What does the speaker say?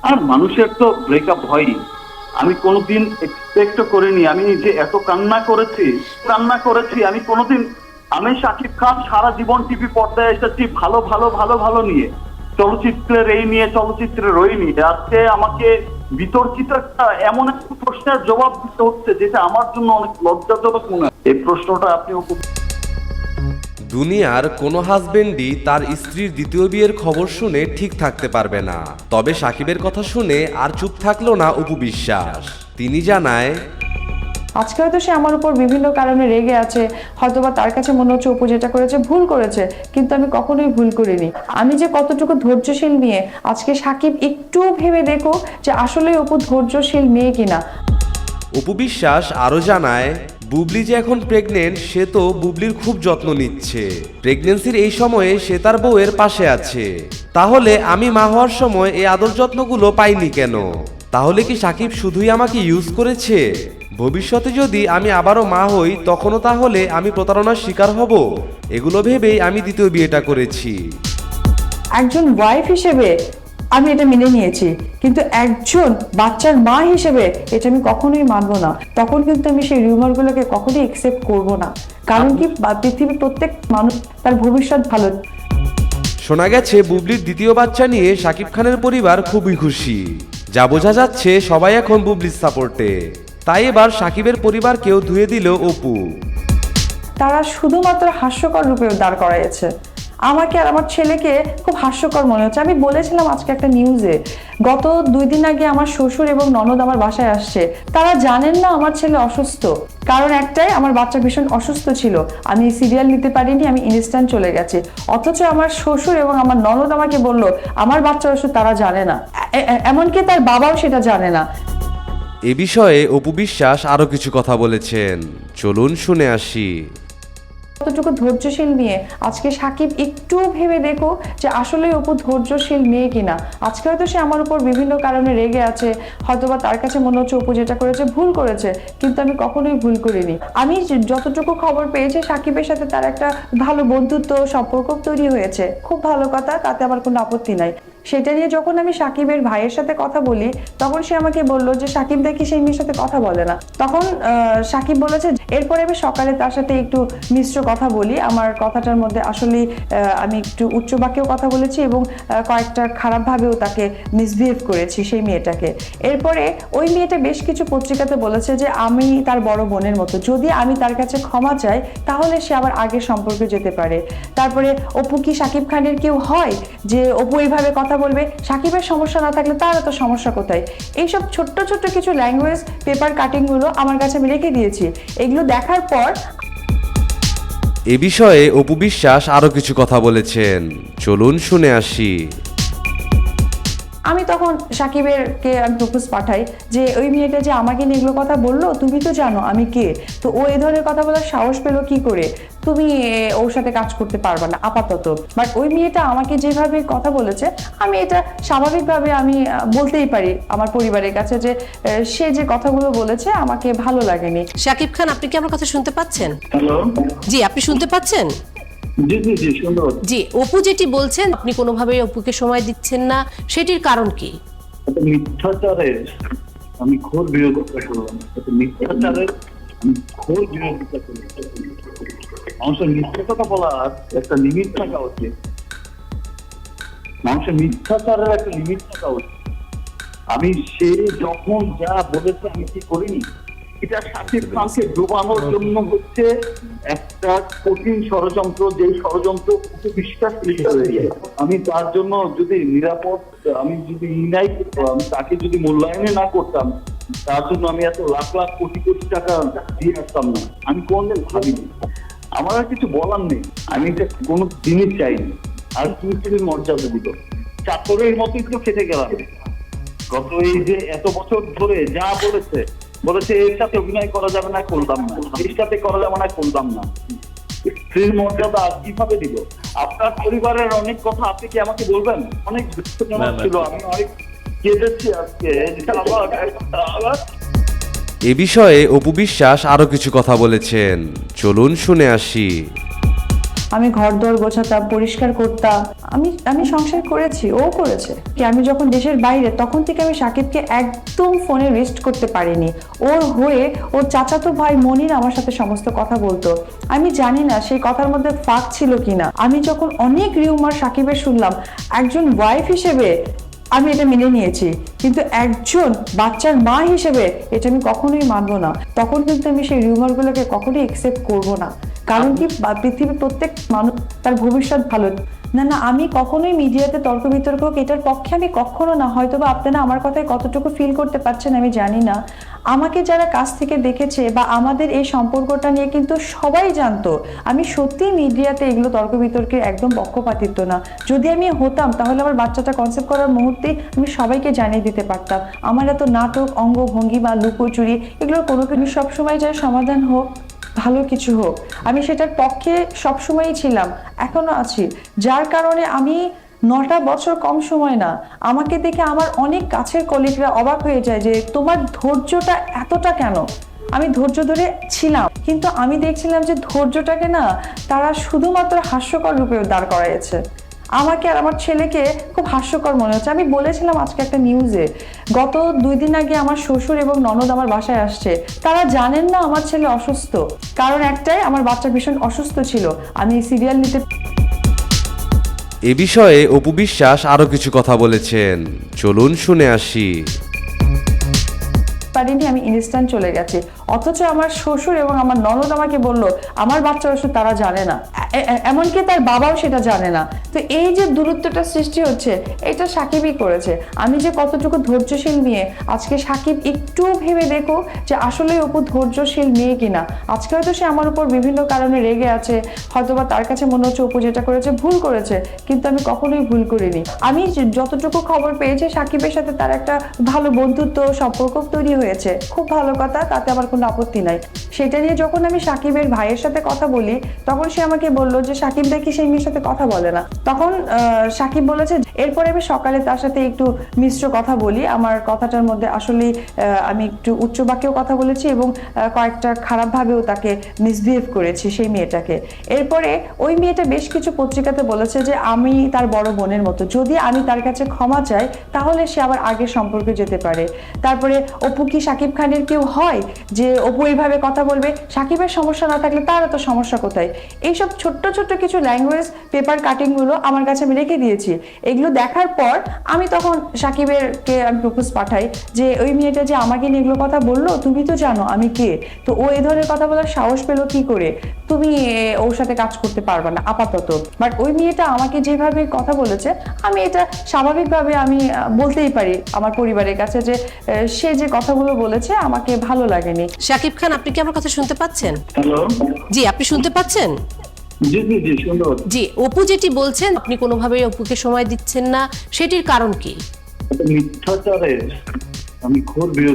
আর মানুষের তো ব্রেকআপ হয়ই। আমি কোনোদিন এক্সপেক্ট করিনি আমি যে এত কান্না করেছি আমি কোনোদিন। আমি শাকিব খান সারা জীবন টিভি পর্দায় এসেছি ভালো ভালো ভালো ভালো নিয়ে, চলচ্চিত্রের এই নিয়ে চলচ্চিত্রের ওই নিয়ে। আজকে আমাকে বিতর্কিত এমন একটা প্রশ্নের জবাব দিতে হচ্ছে যেটা আমার জন্য অনেক লজ্জাজনক মনে হয়। এই প্রশ্নটা আপনি দুনিয়ার কোনো হাজবেন্ডই তার স্ত্রীর দ্বিতীয় বিয়ের খবর শুনে ঠিক থাকতে পারবে না। তবে সাকিবের কথা শুনে আর চুপ থাকলো না অপু বিশ্বাস। তিনি জানায়, আজকে হয়তো সে আমার উপর বিভিন্ন কারণে রেগে আছে, হয়তোবা তার কাছে মনে হচ্ছে অপু যেটা করেছে ভুল করেছে, কিন্তু আমি কখনোই ভুল করিনি। আমি যে কতটুকু ধৈর্যশীল মেয়ে, আজকে সাকিব একটু ভেবে দেখো যে আসলে অপু ধৈর্যশীল মেয়ে কিনা। অপু বিশ্বাস আরও জানায়, বুবলি যে এখন প্রেগনেন্ট সে তো বুবলির খুব যত্ন নিচ্ছে। প্রেগনেন্সির এই সময়ে সে তার বউয়ের পাশে আছে। তাহলে আমি মা হওয়ার সময় এই আদর যত্নগুলো পাইনি কেন? তাহলে কি সাকিব শুধুই আমাকে ইউজ করেছে? ভবিষ্যতে যদি আমি আবারও মা হই তখনও তাহলে আমি প্রতারণার শিকার হব? এগুলো ভেবেই আমি দ্বিতীয় বিয়েটা করেছি। একজন ওয়াইফ হিসেবে আমি এটা মেনে নিয়েছি, কিন্তু একজন বাচ্চার মা হিসেবে এটা আমি কখনোই মানবো না। তখন কিন্তু আমি সেই রিউমারগুলোকে কখনোই একসেপ্ট করব না। কারণ কি, পৃথিবীর প্রত্যেক মানুষ তার ভবিষ্যৎ ভালো। শোনা গেছে বুবলির দ্বিতীয় বাচ্চা নিয়ে সাকিব খানের পরিবার খুবই খুশি। যা বোঝা যাচ্ছে সবাই এখন বুবলির সাপোর্টে। তাই এবার সাকিবের পরিবারকেও ধুয়ে দিল অপু। তারা শুধুমাত্র হাস্যকর রূপে দাঁড় করাইছে আমাকে আর আমার ছেলেকে। খুব হাস্যকর মনে হচ্ছে। আমি বলেছিলাম আজকে একটা নিউজে, গত 2 দিন আগে আমার শ্বশুর এবং ননদ আমার বাসায় আসছে। তারা জানেন না আমার ছেলে অসুস্থ। কারণ একটাই, আমার বাচ্চা ভীষণ অসুস্থ ছিল, আমি সিরিয়াল নিতে পারিনি, আমি ইনস্ট্যান্ট চলে গেছি। অথচ আমার শ্বশুর এবং আমার ননদ আমাকে বলল আমার বাচ্চা অসুস্থ, তারা জানে না, এমনকি তার বাবাও সেটা জানে না। এ বিষয়ে অপু বিশ্বাস আরো কিছু কথা বলেছেন, চলুন শুনে আসি। কতটুকু ধৈর্যশীল মেয়ে, আজকে সাকিব একটু ভেবে দেখো যে আসলে অপু ধৈর্যশীল মেয়ে কিনা। আজকে হয়তো সে আমার উপর বিভিন্ন কারণে রেগে আছে, হয়তোবা তার কাছে মনে হচ্ছে অপু যেটা করেছে ভুল করেছে, কিন্তু আমি কখনোই ভুল করিনি। আমি যতটুকু খবর পেয়েছি সাকিবের সাথে তার একটা ভালো বন্ধুত্ব সম্পর্ক তৈরি হয়েছে, খুব ভালো কথা, তাতে আমার কোনো আপত্তি নাই। সেটা নিয়ে যখন আমি সাকিবের ভাইয়ের সাথে কথা বলি, তখন সে আমাকে বলল যে সাকিব দেখি সেই মেয়ের সাথে কথা বলে না। তখন সাকিব বলেছে, এরপরে আমি সকালে তার সাথে একটু মিশ্র কথা বলি। আমার কথাটার মধ্যে আসলে আমি একটু উচ্চ বাক্যেও কথা বলেছি এবং কয়েকটা খারাপভাবেও তাকে মিসবিহেভ করেছি সেই মেয়েটাকে। এরপরে ওই মেয়েটা বেশ কিছু পত্রিকাতে বলেছে যে আমি তার বড় বোনের মতো, যদি আমি তার কাছে ক্ষমা চাই তাহলে সে আবার আগের সম্পর্কে যেতে পারে। তারপরে অপু কি সাকিব খানের কেউ হয় যে অপু এইভাবে কথা বলবে? সাকিবের সমস্যা না থাকলে তার তো সমস্যা কোথায়? এইসব ছোট্ট ছোট্ট কিছু ল্যাঙ্গুয়েজ পেপার কাটিং গুলো আমার কাছে আমি রেখে দিয়েছি। এগুলো দেখার পর এ বিষয়ে অপু বিশ্বাস আরো কিছু কথা বলেছেন, চলুন শুনে আসি। আমি তখন সাকিবেরকে আমি প্রপোজ পাঠাই যে ওই মেয়েটা যে আমাকে নিয়ে এগুলো কথা বললো, তুমি তো জানো আমি কে, তো ও এই ধরনের কথা বলার সাহস পেলো কি করে? তুমি ওর সাথে কাজ করতে পারবে না আপাতত। বাট ওই মেয়েটা আমাকে যেভাবে কথা বলেছে, আমি এটা স্বাভাবিকভাবে আমি বলতেই পারি আমার পরিবারের কাছে যে সে যে কথাগুলো বলেছে আমাকে ভালো লাগেনি। শাকিব খান, আপনি কি আমার কথা শুনতে পাচ্ছেন? হ্যালো, জি, আপনি শুনতে পাচ্ছেন? জি জি জি সুন্দর। জি, অপু যেটি বলছেন আপনি কোনোভাবেই অপুকে সময় দিচ্ছেন না, সেটির কারণ কি? মিথ্যাচারের আমি ঘোর বিরোধিতা করলাম। মিথ্যাচারের আমি ঘোর বিরোধিতা করি। মানুষের মিথ্যা কথা বলার একটা লিমিট থাকা উচিত। মানুষের মিথ্যাচারের একটা লিমিট থাকা উচিত। আমি সে যখন যা বলেছে আমি কি করিনি, এটা শাকিব খানকে ডুবানোর জন্য হচ্ছে একটা কঠিন ষড়যন্ত্র, যে ষড়যন্ত্র বিশ্বাস আমি তার জন্য যদি নিরাপদ, আমি যদি ইনাই আমি তাকে যদি মূল্যায়নে না করতাম, তার জন্য আমি এত লাখ লাখ কোটি কোটি টাকা দিয়ে আসতাম না। আমি কোনদিন ভাবিনি। আমার আর কিছু বলার নেই। আমি এটা কোনো জিনিস চাইনি। আর তুমি মর্যাদা দিল, চাকরের মতোই তো খেতে গেলাম। গত এই যে এত বছর ধরে যা বলেছে এর সাথে অভিনয় করা যাবে না, করলাম না, এর সাথে করা যাবে না, করলাম না। স্ত্রীর মর্যাদা আর কিভাবে দিব? আপনার পরিবারের অনেক কথা আপনি কি আমাকে বলবেন? অনেক দুঃখজনক ছিল, আমি অনেক কেঁদেছি আজকে। আবার এ বিষয়ে অপু বিশ্বাস আরো কিছু কথা বলেছেন, চলুন শুনে আসি। আমি ঘর দর গোছাতাম, পরিষ্কার করতাম। আমি সংসার করেছি, ও করেছে কি। আমি যখন দেশের বাইরে, তখন থেকে আমি সাকিবকে একদম ফোনে রেস্ট করতে পারিনি। ওর হয়ে ওর চাচাতো ভাই মনির আমার সাথে সমস্ত কথা বলতো। আমি জানি না সেই কথার মধ্যে ফাঁক ছিল কিনা। আমি যখন অনেক রিউমার সাকিবের শুনলাম, একজন ওয়াইফ হিসেবে আমি এটা মেনে নিয়েছি, কিন্তু একজন বাচ্চার মা হিসেবে এটা আমি কখনোই মানবো না। তখন কিন্তু আমি সেই রিউমারগুলোকে কখনোই একসেপ্ট করবো না। কারণ কি, পৃথিবীর প্রত্যেক মানুষ তার ভবিষ্যৎ ভালো। না না, আমি কখনোই মিডিয়াতে তর্ক বিতর্ক হোক এটার পক্ষে আমি কখনো না। হয়তো বা আপনারা আমার কথায় কতটুকু ফিল করতে পারছেন আমি জানি না। আমাকে যারা কাছ থেকে দেখেছে বা আমাদের এই সম্পর্কটা নিয়ে কিন্তু সবাই জানতো। আমি সত্যি মিডিয়াতে এগুলো তর্ক বিতর্কের একদম পক্ষপাতিত্ব না। যদি আমি হতাম তাহলে আমার বাচ্চাটা কনসেপ্ট করার মুহূর্তেই আমি সবাইকে জানিয়ে দিতে পারতাম। আমার এত নাটক, অঙ্গভঙ্গি বা লুকোচুরি এগুলোর কোনো কিছু সবসময় যার সমাধান হোক, ভালো কিছু হোক, আমি সেটার পক্ষে সবসময়ই ছিলাম, এখনো আছি। যার কারণে আমি 9টা বছর কম সময় না, আমাকে দেখে আমার অনেক কাছের কলিগরা অবাক হয়ে যায় যে তোমার ধৈর্যটা এতটা কেন। আমি ধৈর্য ধরে ছিলাম, কিন্তু আমি দেখছিলাম যে ধৈর্যটাকে না তারা শুধুমাত্র হাস্যকর রূপে দাঁড় করাইছে। আমাকে আর আমার ছেলেকে খুব হাস্যকর মনে হচ্ছে। আমি বলেছিলাম আজকে একটা নিউজে, গত 2 দিন আগে আমার শ্বশুর এবং ননদ আমার বাসায় আসছে। তারা জানেন না আমার ছেলে অসুস্থ, কারণ একটাই, আমার বাচ্চা ভীষণ অসুস্থ ছিল। আমি সিরিয়াল নিতে এ বিষয়ে অপু বিশ্বাস আরো কিছু কথা বলেছেন, চলুন শুনে আসি। পারিনি, আমি ইনস্ট্যান্ট চলে গেছি। অথচ আমার শ্বশুর এবং আমার ননদ আমাকে বলল আমার বাচ্চা ওষুধ তারা জানে না, এমনকি তার বাবাও সেটা জানে না। তো এই যে দূরত্বটা সৃষ্টি হচ্ছে, এটা সাকিবই করেছে। আমি যে কতটুকু ধৈর্যশীল মেয়ে, আজকে সাকিব একটু ভেবে দেখো যে আসলে অপু ধৈর্যশীল মেয়ে কিনা। আজকে হয়তো সে আমার উপর বিভিন্ন কারণে রেগে আছে, হয়তোবা তার কাছে মনে হচ্ছে অপু যেটা করেছে ভুল করেছে, কিন্তু আমি কখনোই ভুল করিনি। আমি যতটুকু খবর পেয়েছি সাকিবের সাথে তার একটা ভালো বন্ধুত্ব সম্পর্ক তৈরি হয়েছে, খুব ভালো কথা, তাতে আমার কোনো আপত্তি নাই। সেটা নিয়ে যখন আমি সাকিবের ভাইয়ের সাথে কথা বলি, তখন সে আমাকে বললো যে সাকিব দেখি সেই মেয়ের সাথে কথা বলে না। তখন সাকিব বলেছে, এরপরে আমি সকালে তার সাথে একটু মিশ্র কথা বলি। আমার কথাটার মধ্যে আসলে আমি একটু উচ্চ বাক্যেও কথা বলেছি এবং কয়েকটা খারাপভাবেও তাকে মিসবিহেভ করেছি সেই মেয়েটাকে। এরপরে ওই মেয়েটা বেশ কিছু পত্রিকাতে বলেছে যে আমি তার বড় বোনের মতো, যদি আমি তার কাছে ক্ষমা চাই তাহলে সে আবার আগের সম্পর্কে যেতে পারে। তারপরে অপু কি সাকিব খানের কেউ হয় যে অপু এইভাবে কথা বলবে? সাকিবের সমস্যা না থাকলে তার তো সমস্যা কোথায়? এইসব ছোট্ট ছোট্ট কিছু ল্যাঙ্গুয়েজ পেপার কাটিংগুলো আমার কাছে আমি রেখে দিয়েছি। এগুলো দেখার পর আমি তখন সাকিবেরকে আমি প্রপোজ পাঠাই যে ওই মেয়েটা যে আমাকে নিয়ে এগুলো কথা বললো, তুমি তো জানো আমি কে, তো ও এই ধরনের কথা বলার সাহস পেলো কি করে? তুমি ওর সাথে কাজ করতে পারবে না আপাতত। বাট ওই মেয়েটা আমাকে যেভাবে কথা বলেছে, আমি এটা স্বাভাবিকভাবে আমি বলতেই পারি আমার পরিবারের কাছে যে সে যে কথাগুলো বলেছে আমাকে ভালো লাগেনি। শাকিব খান, আপনি কি আমার কথা শুনতে পাচ্ছেন? হ্যালো, জি, আপনি শুনতে পাচ্ছেন? জি জি জি, সুন্দর। জি, অপু যেটি বলছেন আপনি কোনোভাবেই অপুকে সময় দিচ্ছেন না, সেটির কারণ কি? মিথ্যাচারের আমি ঘোর বিরোধী।